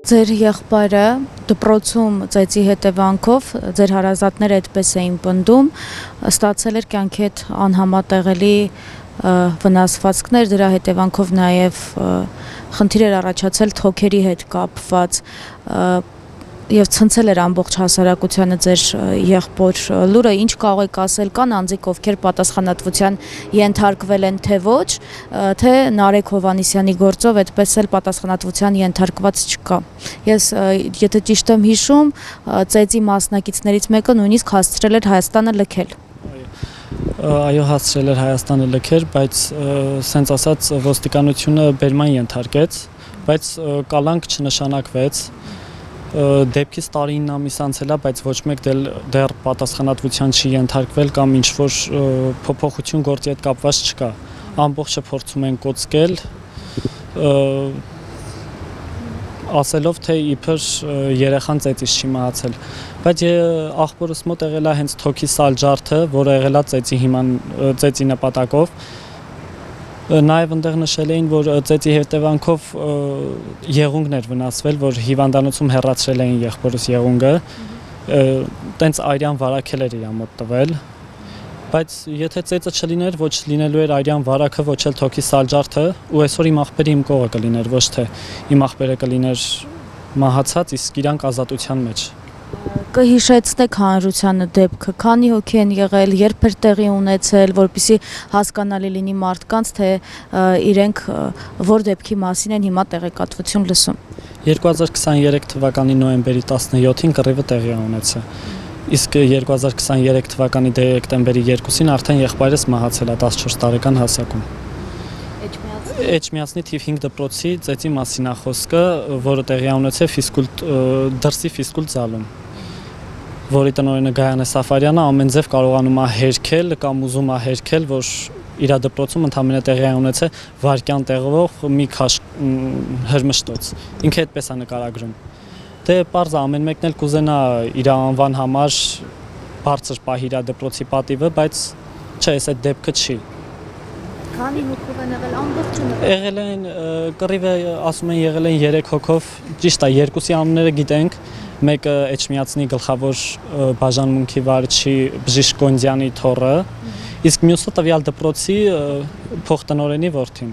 Ձեր եղբայրը դպրոցում ծեծի հետևանքով ձեր հարազատները այդպես էին պնդում, ստացել էր կյանքի հետ անհամատեղելի վնասվածքներ, դրա հետևանքով նաև խնդիր էր առաջացել թոքերի հետ կապված եւ ցնցել էր ամբողջ հասարակությանը ձեր եղբոր լուրը, ինչ կարող եք ասել, կան անձիկ, ովքեր պատասխանատվության ենթարկվել են, թե ոչ, թե Նարեկ Հովհաննիսյանի գործով այդպես էլ պատասխանատվության ենթարկված չկա։ Ես, եթե ճիշտ եմ հիշում, ծեծի մասնակիցներից մեկը նույնիսկ հասցրել էր Հայաստանը լքել։ Այո, հասցրել էր Հայաստանը լքել, բայց սենց ասած ոստիկանությունը բերման ենթարկեց, բայց կալանք չնշանակվեց։ Դեպքից տարի 9 ամիս անցել է, բայց ոչ մեկ դեռ պատասխանատվության չի ենթարկվել կամ ինչ-որ փոփոխություն գործի հետ կապված չկա։ Ամբողջը փորձում են կոծկել, ասելով, թե իբր երեխան ծեծից չի մահացել։ Բայց աղբորս մոտ եղել է հենց թոքի սալջարդը, որը եղել է ծեծի նպատակով։ Նաև այնտեղ նշել էին, որ ծեծի հետևանքով եղունգներ վնասվել, որ հիվանդանոցում հեռացրել էին եղբորս եղունգը, տենց այրյան վարակել էր իր մոտ տվել, բայց եթե ծեծը չլիներ, ոչ լինելու էր այրյան վարակը, ոչ էլ թոքի սալջարդը, ու այսօր իմ աղբերը իմ կողը կլիներ, ոչ թե իմ աղբերը կլիներ մահացած, իսկ իրանք ազատության մեջ։ Կհիշեցնեք հանրությանը դեպքը, քանի հոգի են եղել, երբ էր տեղի ունեցել, որպեսզի հասկանալի լինի մարդկանց, թե իրենք որ դեպքի մասին են հիմա տեղեկատվություն լսում։ 2023 թվականի նոյեմբերի 17-ին կռիվը տեղի ունեցել, իսկ 2023 թվականի դեկտեմբերի 2-ին արդեն եղբայրս մահացել է 14 տարեկան հասակում։ Էջմիածնի թիվ 5 դպրոցի ծեծի մասին է խոսքը, որը տեղի ունեցել դրսի ֆիզկուլտ զալում, որի տնօրենը Գայանե Սաֆարյանը ամեն ձև կարողանում է հերքել կամ ուզում է հերքել, որ իր դպրոցում ընդհանրապես տեղի ունեցել վարկյան տեղով մի քաշ հրմշտոց։ Ինքը այդպես է նկարագրում։ Դե պարզ է, ամեն մեկն էլ կուզենա իր անվան համար բարձր պահի իր դպրոցի պատիվը, բայց չէ, այս այդ դեպքը չի։ Քանի հոգով են եղել ամբողջը։ Եղել են կռիվը, ասում են, եղել են 3 հոգով, ճիշտ է, երկուսի անունները գիտենք, մեկը Էջմիածնի գլխավոր բաժանմունքի վարչի Բժիշկ Գոնդյանի թոռը, իսկ մյուսը տվյալ դպրոցի փոխտնօրենի որդին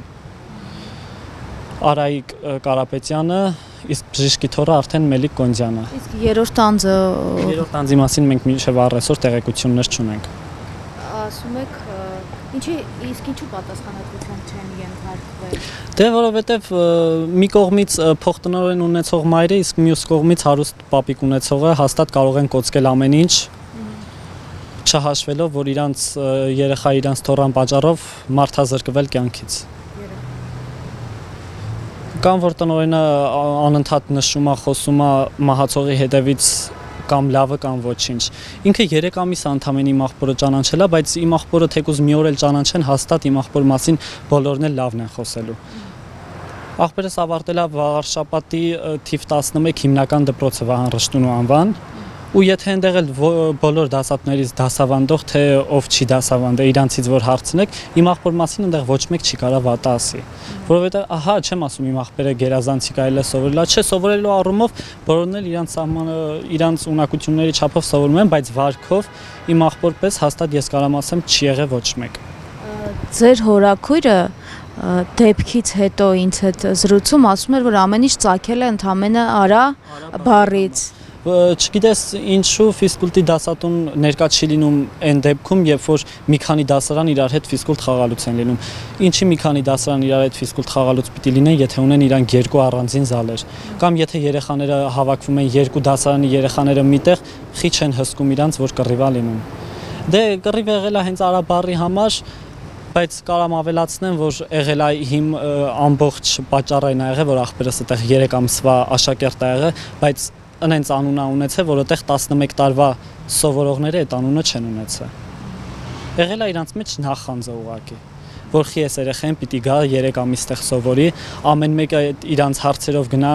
Արայիկ Կարապետյանը, իսկ բժիշկի թոռը արդեն Մելիք Գոնդյանը։ Իսկ երրորդ անձը անձի մասին մենք մինչև առայսօր տեղեկություններ չունենք։ Ասում եք, ինչու պատասխանատվության չեն ենթարկվել։ Դե որովհետև մի կողմից փոխտնօրեն ունեցող մայրը, իսկ մյուս կողմից հարուստ պապիկ ունեցողը հաստատ կարող են կոծկել ամեն ինչ, չհաշվելով, որ իրանց երեխա իրանց թոռան պատճառով մարդազրկվել կյանքից։ Կամ որ տնօրենը անընդհատ նշում է, խոսում է մահացողի հետևից կամ լավը կամ ոչինչ։ Ինքը 3 ամիս ընդամենը իմ աղբորը ճանաչել է, բայց իմ աղբորը թեկուզ մի օր էլ ճանաչեն, հաստատ իմ աղբոր մասին բոլորն էլ լավն են խոսելու։ Աղբերս ավարտել է Վարշապատի թիվ 11 հիմնական դպրոցը Վահան Ռշտունու անվան, ու եթե այնտեղ էլ բոլոր դասատուներից դասավանդող, թե ով չի դասավանդել, իրանցից որ հարցնեք, իմ աղբոր մասին այնտեղ ոչ մեկ չի կարող վատը ասի։ Որովհետև, ահա, չեմ ասում իմ աղբերը գերազանցի կարելի է սովորելա, չէ, սովորելու առումով բոլորն էլ իրանց սահմանը, իրանց ունակությունների չափով սովորում են, բայց վարքով իմ աղբոր պես հաստատ ես կարամ ասեմ չի եղել ոչ մեկ։ Ձեր հորաքույրը դեպքից հետո ինձ հետ զրուցում ասում էր, որ ամեն ինչ ծագել է ընդամենը արա բառից։ Չգիտես ինչու ֆիզկուլտի դասատուն ներկա չի լինում այն դեպքում, երբ որ մի քանի դասարան իրար հետ ֆիզկուլտ խաղալուց են լինում։ Ինչի մի քանի դասարան իրար հետ ֆիզկուլտ խաղալուց պիտի լինեն, եթե ունեն իրանք 2 առանձին զալեր, կամ եթե երեխաները հավաքվում են 2 դասարանի երեխաները միտեղ, խիչ են հսկում իրանց, որ կռիվ է լինում։ Դե կռիվ եղել է հենց արա բառի համար, բայց կարամ ավելացնեմ, որ եղել է ամբողջ պատճառը այն ա եղել, որ աղբերս այդտեղ 3 ամսվա աշակերտ է եղել, բայց ընենց անունը ունեցել, որ այդտեղ 11 տարվա սովորողները այդ անունը չեն ունեցել։ Եղել է իրանց մեջ նախանձը ուղղակի, որ խի էս երեխան պիտի գա 3 ամիս տեղ սովորի, ամեն մեկը իրանց հարցերով գնա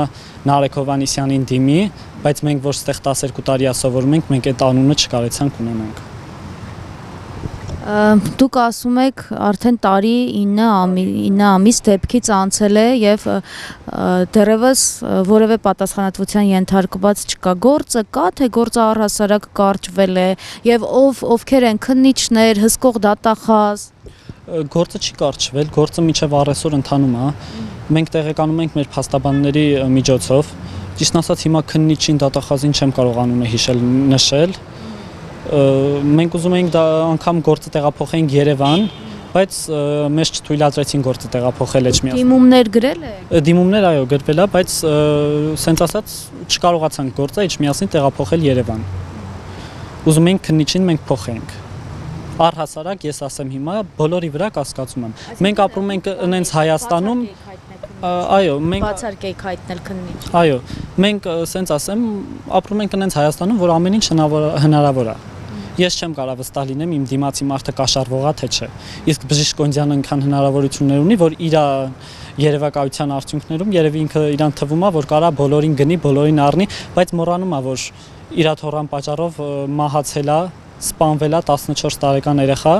Նարեկ Հովհաննիսյանին դիմի, բայց մենք որ ստեղ 12 տարի է սովորում ենք, մենք այդ անունը չկարեցանք ունենանք։ Դուք ասում եք արդեն տարի 9 ամիս դեպքից անցել է եւ դեռևս որևէ պատասխանատվության ենթարկված չկա։ Գործը կա, թե գործը առհասարակ կարճվել է եւ ովքեր են քննիչներ, հսկող դատախազ։ Գործը չի կարճվել, գործը մինչև առեսօր ընթանում է։ Մենք տեղեկանում ենք մեր փաստաբանների միջոցով։ Ճիշտ ասած հիմա քննիչին դատախազին չեմ կարող անունը հիշել, նշել։ Մենք ուզում էինք դա անգամ գործը տեղափոխենք Երևան, բայց մեզ չթույլատրեցին գործը տեղափոխել էջմիածին։ Դիմումներ գրել է։ Դիմումներ այո գրվել է, բայց սենց ասած չկարողացանք գործը էջմիածին տեղափոխել Երևան։ Ուզում էինք քննիչին մենք փոխենք։ Առհասարակ ես ասեմ հիմա բոլորի վրա կասկածում եմ։ Մենք ապրում ենք այնց Հայաստանում, այո, մենք բացարկեիք հայտնել քննիչ։ Այո, մենք սենց ասեմ, ապրում ենք այնց Հայաստանում, որ ամեն ինչ հնարավոր է։ Ես չեմ կարող վստահ լինեմ իմ դիմացի մարդը կաշառվող է թե չէ։ Իսկ բժիշկ Կոնդյանը այնքան հնարավորություններ ունի, որ իր երևակայության արդյունքներում երևի ինքը իրան թվում է, որ կարա բոլորին գնի, բոլորին առնի, բայց մոռանում է, որ իր թորան պատճառով մահացել է, սպանվել է 14 տարեկան երեխա,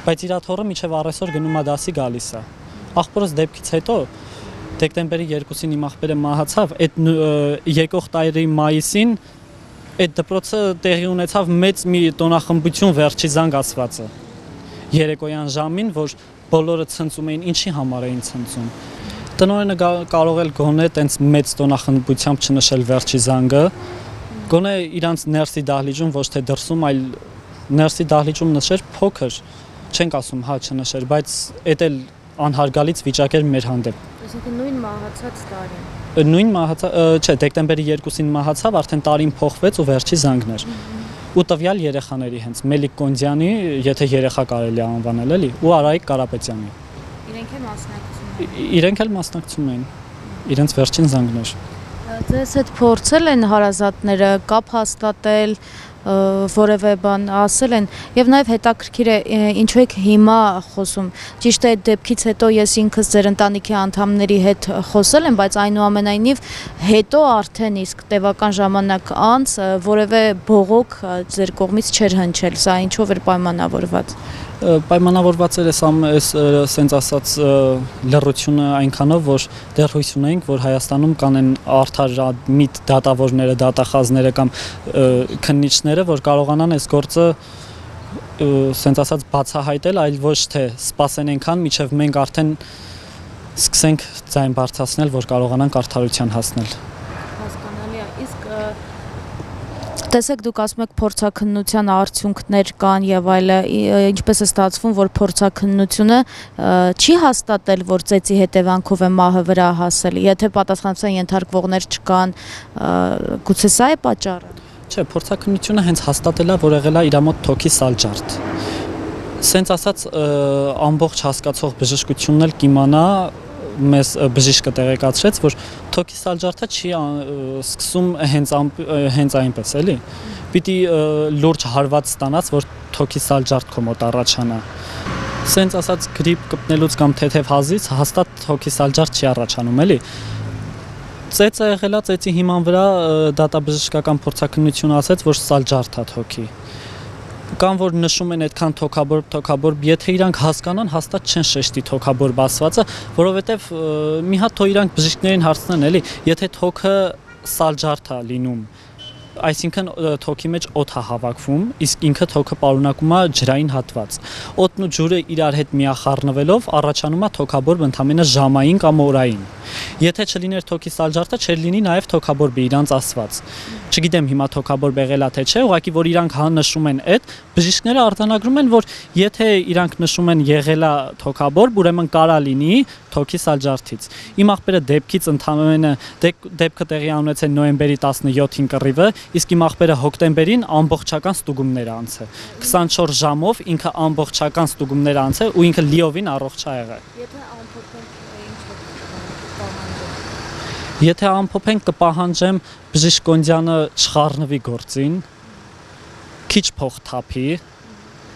բայց իր թորը մինչև առեսօր գնում է դասի գալիս է։ Աղբորս դեպքից հետո դեկտեմբերի 2-ին իմ աղբերը մահացավ, այդ եկող տարի մայիսին այդ դպրոցը տեղի ունեցավ մեծ մի տոնախմբություն վերջի զանգ ասվածը երեկոյան ժամին, որ բոլորը ցնծում էին, ինչի համար էին ցնծում։ Տնօրենը կարող էլ գոնե տենց մեծ տոնախմբությամբ չնշել վերջի զանգը, գոնե իրանց ներսի դահլիճում ոչ թե դրսում, այլ ներսի դահլիճում նշեր փոքր, չենք ասում հա չնշեր, բայց էդ էլ անհարգալից վիճակ էր մեր հանդեպ։ Այսինքն նույն մահացած տարին։ Նույն չէ, դեկտեմբերի 2-ին մահացավ, արդեն տարին փոխվեց ու վերջի զանգն էր։ Ու տվյալ երեխաների հենց Մելիք Կոնդյանի, եթե երեխա կարելի է անվանել էլի, ու Արայիկ Կարապետյանի։ Իրենք էլ մասնակցում էին։ Իրենց վերջին զանգն էր։ Ձեզ հետ փորձել են հարազատները կապ հաստատել, որևէ բան ասել են եւ նաեւ հետաքրքիր է ինչու եք հիմա խոսում։ Ճիշտ է այդ դեպքից հետո ես ինքս ձեր ընտանիքի անդամների հետ խոսել եմ, բայց այնուամենայնիվ հետո արդեն իսկ տևական ժամանակ անց որևէ բողոք ձեր կողմից չէր հնչել։ Սա ինչով էր պայմանավորված։ Պայմանավորված էր այս սենց ասած լռությունը այնքանով, որ դեռ հույս ունենք, որ Հայաստանում կան են արդար միտ դատավորները, դատախազները կամ քննիչները, որ կարողանան այս գործը սենց ասած բացահայտել, այլ ոչ թե սպասեն այնքան, մինչև մենք արդեն սկսենք ձայն բարձրացնել, որ կարողանանք արդարության հասնել։ Հասկանալի է։ Իսկ տեսեք դուք ասում եք փորձաքննության արդյունքներ կան եւ այլը, ինչպես է ստացվում, որ փորձաքննությունը չի հաստատել, որ ծեծի հետևանքով է մահը վրա հասել, եթե պատասխանատվության ենթարկվողներ չկան, գուցե սա է պատճառը։ Չէ, փորձաքննությունը հենց հաստատել է, որ եղել է իր մոտ թոքի սալջարդ։ Սենց ասած ամբողջ հասկացող բժշկությունն էլ կիմանա, մեզ բժիշկը տեղեկացրեց, որ թոքի սալջարդը չի սկսում հենց այնպես էլի։ Պիտի լուրջ հարված ստանաց, որ թոքի սալջարդ քո մոտ առաջանա։ Սենց ասած գրիպ կպնելուց կամ թեթև հազից հաստատ թոքի սալջարդ չի առաջանում էլի։ Ծեծը եղել է, ծեծի հիման վրա դատաբժշկական փորձաքննությունը ասեց, որ սալջարդ է թոքի։ Կամ որ նշում են այդքան թոքաբորբ, եթե իրանք հասկանան, հաստատ չեն շեշտի թոքաբորբ ասվածը, որովհետև մի հատ թող իրանք բժիշկներին հարցնեն էլի, եթե թոքը սալջարդ է լինում, այսինքն թոքի մեջ օդ է հավաքվում, իսկ ինքը թոքը պարունակում է ջրային հատված։ Օդն ու ջուրը իրար հետ միախառնվելով առաջանում է թոքաբորբ ընդամենը ժամային կամ օրային։ Եթե չլիներ թոքի սալջարդը, չէր լինի նաև թոքաբորբը իրանց ասված։ Չգիտեմ հիմա թոքաբորբ եղել է թե չէ, ուղղակի որ իրանք հա նշում են այդ, բժիշկները արձանագրում են, որ եթե իրանք նշում են եղել է թոքաբորբ, ուրեմն կարա լինի թոքի սալջարդից։ Իմ աղբերը դեպքից ընդամենը դեպքը տեղի ունեցել նոյեմբերի 17-ին կռիվը, իսկ իմ աղբերը հոկտեմբերին ամբողջական ստուգումներ անցել։ 24 ժամով ինքը ամբողջական ստուգումներ անցել ու ինքը լիովին առողջ է եղել։ Եթե ամփոփենք կպահանջեմ բժիշկ Կոնդյանը չխառնվի գործին, քիչ փող թափի,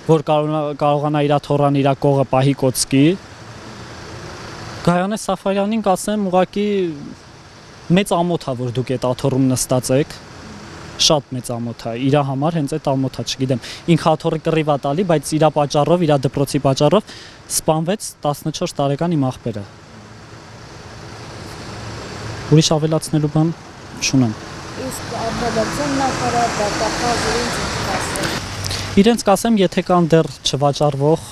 որ կարողանա իր թորան իր կողը պահի կոծկի։ Գայանե Սաֆարյանին կասեմ ուղղակի մեծ ամոթ է, որ դուք այդ աթոռում նստած եք։ շատ մեծ ամոթ է իր համար, հենց այդ ամոթը, չգիտեմ, ինքը աթոռի կռիվ է տալի, բայց իր պատճառով, իր դպրոցի պատճառով սպանվեց 14 տարեկան իմ աղբերը։ Ուրիշ ավելացնելու բան չունեմ։ Իսկ ադրբեջան նախարար դատախազերին չկասել։ Իրենց կասեմ, եթե կան դեռ չվաճառվող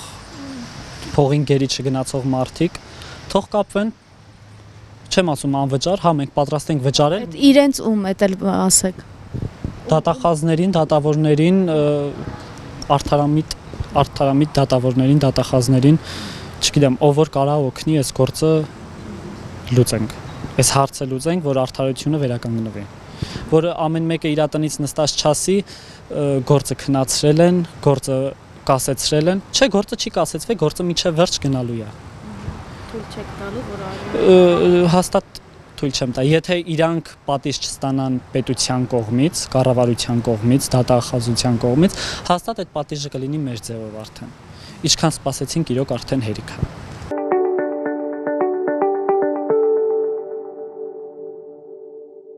փողին գերի չգնացող մարդիկ, թող կապվեն, չեմ ասում անվճար, հա մենք պատրաստ ենք վճարել։ Այդ իրենց ում էդ էլ ասեք։ Դատախազներին, դատավորներին, արդարամիտ դատավորներին, դատախազներին, չգիտեմ, ով որ կարա օգնի այս գործը լուծենք։ Այս հարցը լուծենք, որ արդարությունը վերականգնվի։ Որ ամեն մեկը իր տնից նստած չասի, գործը քննացրել են, գործը կասեցրել են։ Չէ, գործը չի կասեցվել, գործը միջև վերջ գնալու է։ Թույլ չեք տալու, որ Հաստատ թույլ չեմ տա։ Եթե իրանք պատիժ չստանան պետության կողմից, կառավարության կողմից, դատախազության կողմից, հաստատ այդ պատիժը կլինի մեր ձևով արդեն։ Ինչքան սպասեցինք, իրոք արդեն հերիք է։